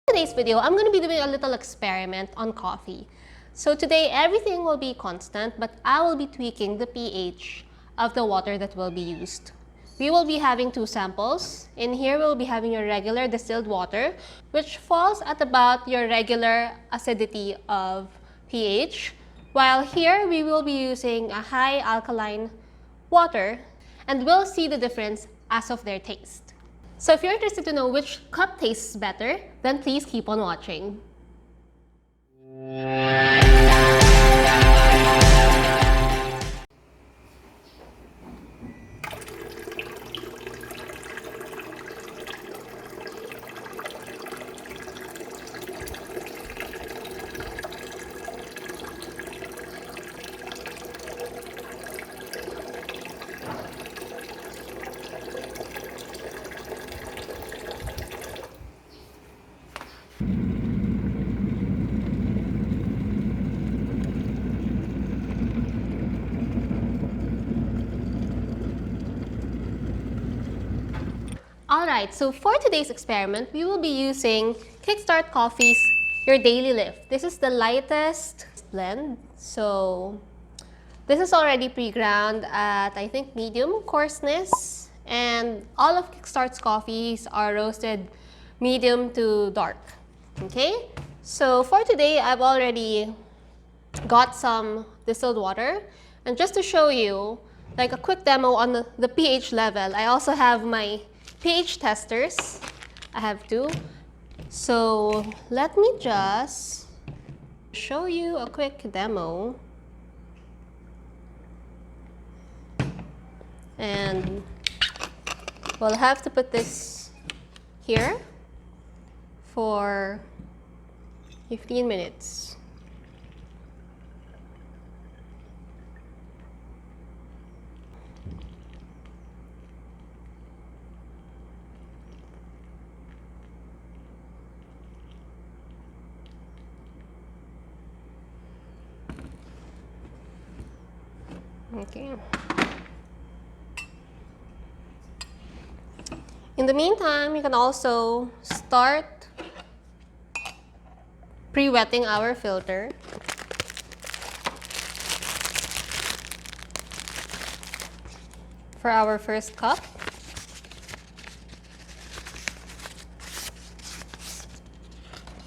Today's video, I'm going to be doing a little experiment on coffee. So today, everything will be constant, but I will be tweaking the pH of the water that will be used. We will be having two samples. In here, we'll be having your regular distilled water, which falls at about your regular acidity of pH. While here, we will be using a high alkaline water, and we'll see the difference as of their taste. So if you're interested to know which cup tastes better, then please keep on watching. Alright, so for today's experiment, we will be using Kickstart Coffee's Your Daily Lift. This is the lightest blend. So this is already pre-ground at, I think, medium coarseness. And all of Kickstart's coffees are roasted medium to dark. Okay? So for today, I've already got some distilled water. And just to show you, like a quick demo on the pH level, I also have my pH testers. I have two. So let me just show you a quick demo. And we'll have to put this here for 15 minutes. Okay. In the meantime, you can also start pre-wetting our filter. For our first cup.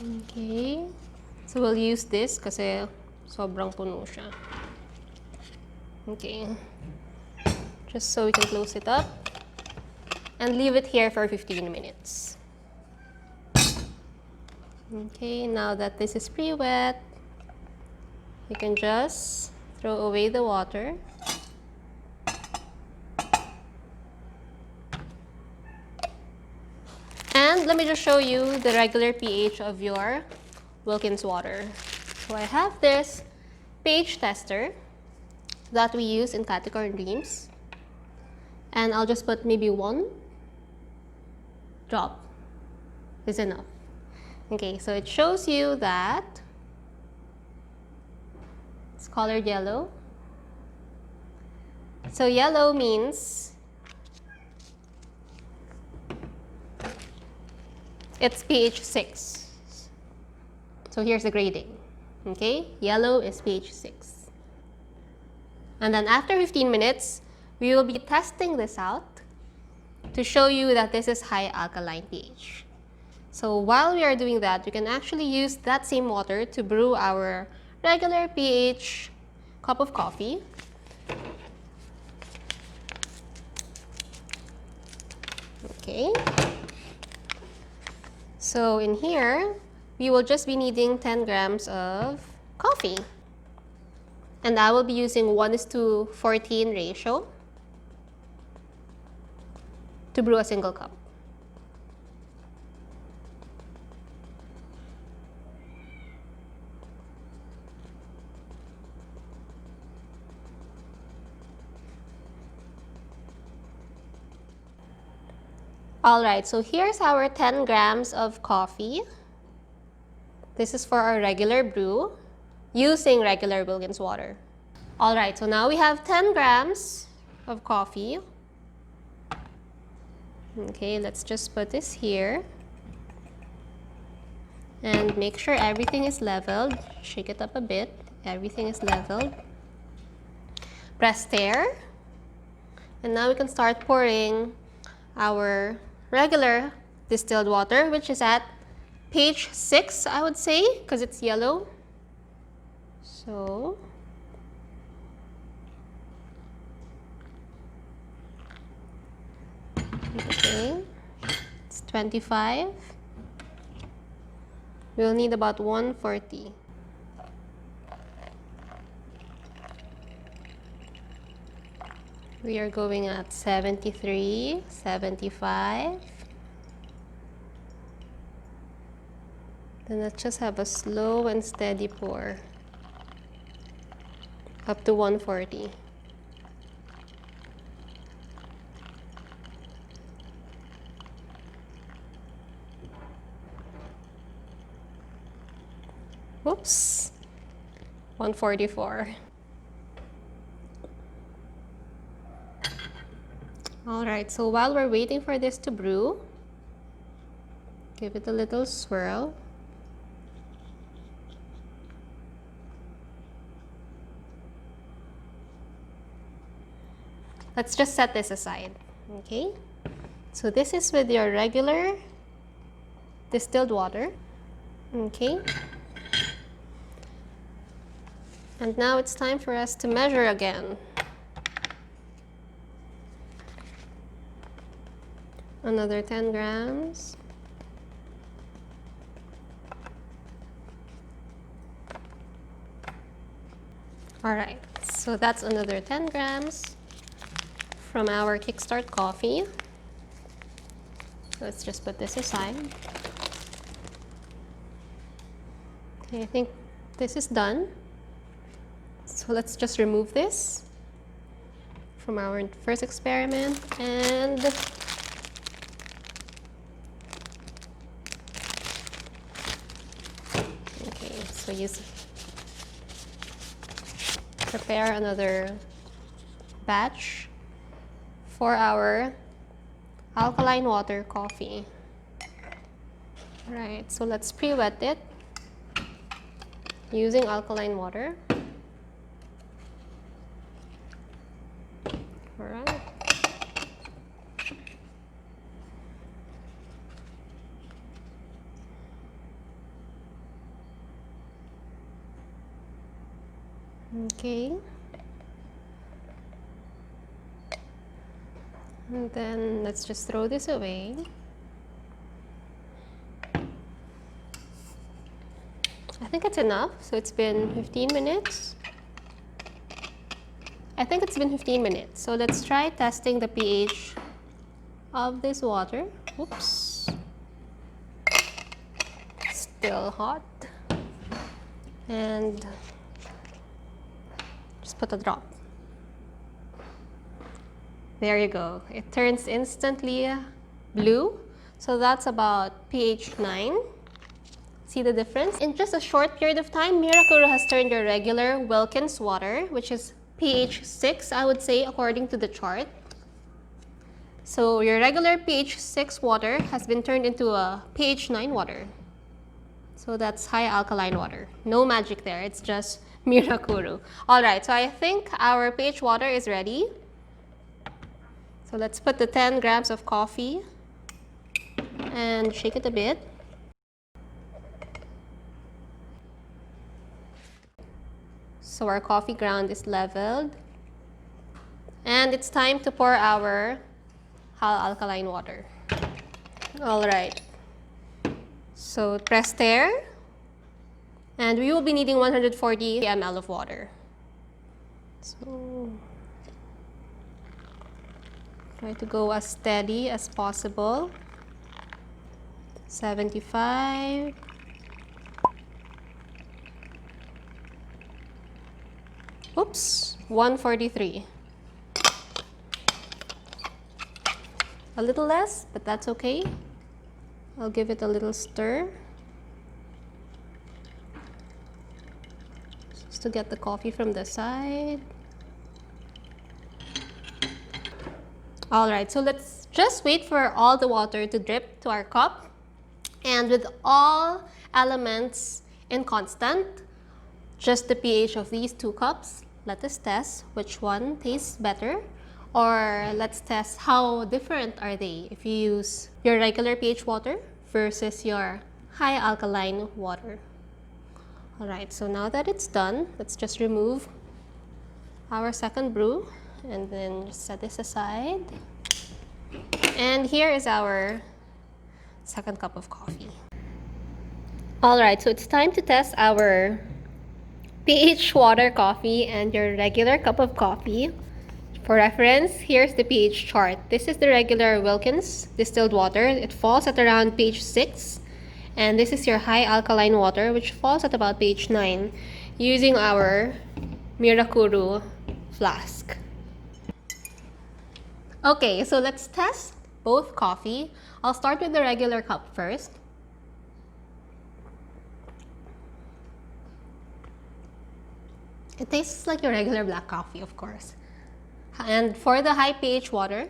Okay. So we'll use this kasi sobrang puno siya. Okay, just so we can close it up and leave it here for 15 minutes. Okay, now that this is pre-wet, you can just throw away the water. And let me just show you the regular pH of your Wilkins water. So I have this pH tester that we use in Category Dreams. And I'll just put maybe 1 drop is enough. Okay, so it shows you that it's colored yellow. So yellow means it's pH 6. So here's the grading. Okay, yellow is pH 6. And then after 15 minutes, we will be testing this out to show you that this is high alkaline pH. So while we are doing that, we can actually use that same water to brew our regular pH cup of coffee. Okay. So in here, we will just be needing 10 grams of coffee. And I will be using 1:14 ratio to brew a single cup. Alright, so here's our 10 grams of coffee. This is for our regular brew, using regular Wilkins water. Alright, so now we have 10 grams of coffee. Okay, let's just put this here. And make sure everything is leveled. Shake it up a bit. Everything is leveled. Press stir. And now we can start pouring our regular distilled water, which is at pH 6, I would say, because it's yellow. So, okay, it's 25. We'll need about 140. We are going at 73, 75. Then let's just have a slow and steady pour up to 140. Whoops, 144. All right, so while we're waiting for this to brew, give it a little swirl. Let's just set this aside, okay? So this is with your regular distilled water, okay? And now it's time for us to measure again. Another 10 grams. All right, so that's another 10 grams from our Kickstart coffee. Let's just put this aside. Okay, I think this is done. So let's just remove this from our first experiment and okay, so prepare another batch for our alkaline water coffee. All right, so let's pre-wet it using alkaline water. All right. Okay. And then let's just throw this away. I think it's enough. So it's been 15 minutes. I think it's been 15 minutes. So let's try testing the pH of this water. Oops. Still hot. And just put a drop. There you go. It turns instantly blue. So that's about pH 9. See the difference? In just a short period of time, Mirakuru has turned your regular Wilkins water, which is pH 6, I would say, according to the chart. So your regular pH 6 water has been turned into a pH 9 water. So that's high alkaline water. No magic there. It's just Mirakuru. All right, so I think our pH water is ready. So let's put the 10 grams of coffee and shake it a bit. So our coffee ground is leveled. And it's time to pour our alkaline water. All right. So press stir. And we will be needing 140 ml of water. So try to go as steady as possible. 75. Oops, 143. A little less, but that's okay. I'll give it a little stir. Just to get the coffee from the side. All right, so let's just wait for all the water to drip to our cup. And with all elements in constant, just the pH of these 2 cups, let us test which one tastes better, or let's test how different are they if you use your regular pH water versus your high alkaline water. Alright, so now that it's done, let's just remove our second brew and then just set this aside. And here is our second cup of coffee. Alright, so it's time to test our pH water coffee and your regular cup of coffee. For reference, here's the pH chart. This is the regular Wilkins distilled water. It falls at around pH 6. And this is your high alkaline water, which falls at about pH 9, using our Mirakuru flask. Okay, so let's test both coffee. I'll start with the regular cup first. It tastes like your regular black coffee, of course. And for the high pH water,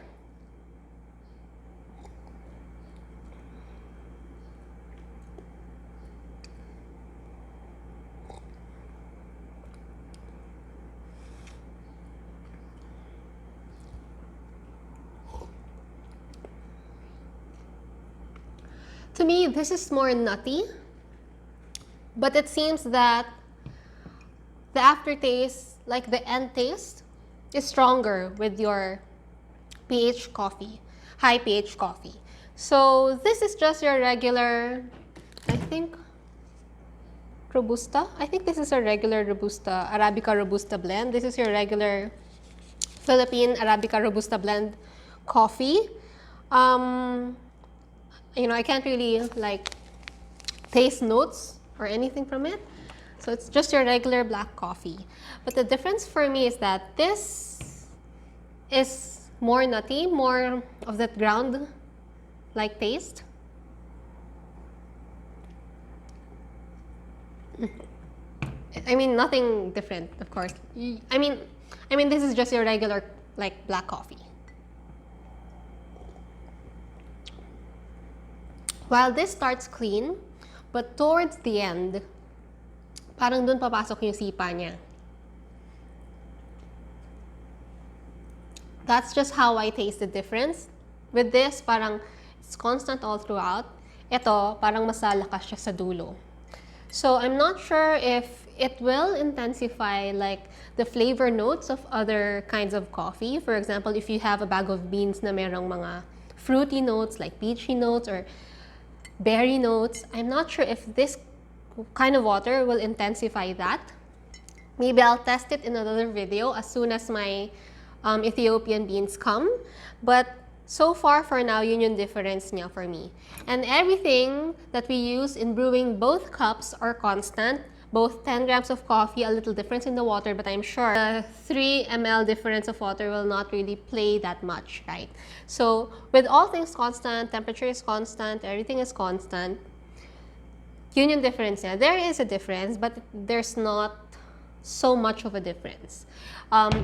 to me, this is more nutty, but it seems that the aftertaste, like the end taste, is stronger with your pH coffee, high pH coffee. So this is just your regular, I think, Robusta. I think this is a regular Robusta, Arabica Robusta blend. This is your regular Philippine Arabica Robusta blend coffee. You know, I can't really like taste notes or anything from it. So it's just your regular black coffee. But the difference for me is that this is more nutty, more of that ground-like taste. I mean, nothing different, of course. I mean, this is just your regular, like, black coffee. While this starts clean, but towards the end, parang dun papasok yung sipa niya. That's just how I taste the difference. With this, parang it's constant all throughout. Ito, parang mas lalakas siya sa dulo. So I'm not sure if it will intensify like the flavor notes of other kinds of coffee. For example, if you have a bag of beans na merong mga fruity notes like peachy notes or berry notes, I'm not sure if this kind of water will intensify that. Maybe I'll test it in another video as soon as my Ethiopian beans come. But so far, for now, yun yung difference niya for me. And everything that we use in brewing both cups are constant. Both 10 grams of coffee, a little difference in the water, but I'm sure the 3 ml difference of water will not really play that much, right? So with all things constant, temperature is constant, everything is constant, yun yung difference niya. There is a difference, but there's not so much of a difference.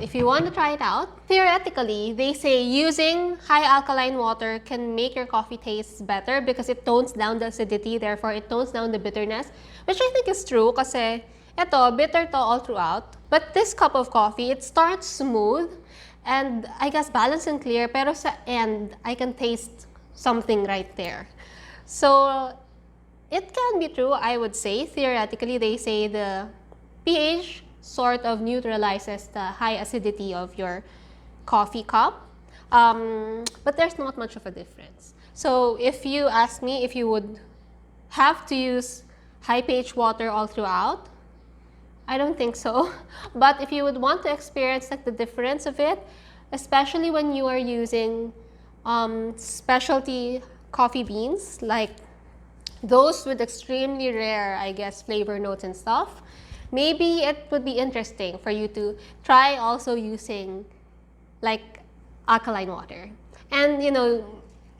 If you want to try it out, theoretically, they say using high alkaline water can make your coffee taste better because it tones down the acidity, therefore it tones down the bitterness, which I think is true kasi eto, bitter to all throughout. But this cup of coffee, it starts smooth and I guess balanced and clear, pero sa end, I can taste something right there. So it can be true, I would say. Theoretically, they say the pH sort of neutralizes the high acidity of your coffee cup, but there's not much of a difference. So if you ask me if you would have to use high pH water all throughout, I don't think so. But if you would want to experience like the difference of it, especially when you are using specialty coffee beans, like those with extremely rare, I guess, flavor notes and stuff, maybe it would be interesting for you to try also using like alkaline water. And you know,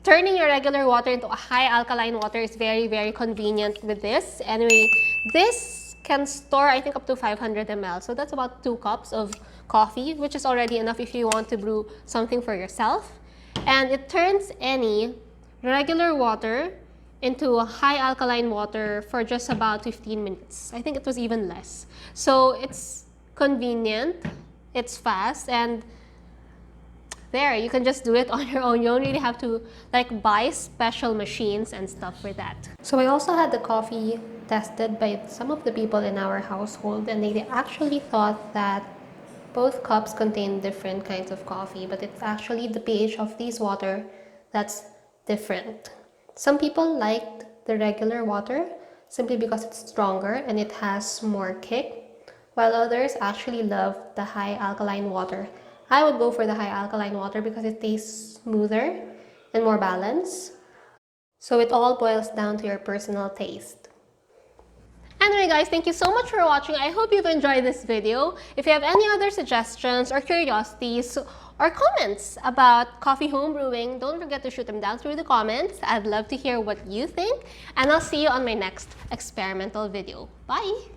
turning your regular water into a high alkaline water is very, very convenient with this. Anyway, this can store, I think, up to 500 ml. So that's about 2 cups of coffee, which is already enough if you want to brew something for yourself. And it turns any regular water into a high alkaline water for just about 15 minutes. I think it was even less. So it's convenient, it's fast, and there, you can just do it on your own. You don't really have to like buy special machines and stuff for that. So I also had the coffee tested by some of the people in our household, and they actually thought that both cups contain different kinds of coffee, but it's actually the pH of these water that's different. Some people liked the regular water simply because it's stronger and it has more kick, while others actually loved the high alkaline water. I would go for the high alkaline water because it tastes smoother and more balanced. So it all boils down to your personal taste. Anyway guys, thank you so much for watching. I hope you've enjoyed this video. If you have any other suggestions or curiosities or comments about coffee home brewing, don't forget to shoot them down through the comments. I'd love to hear what you think, and I'll see you on my next experimental video. Bye!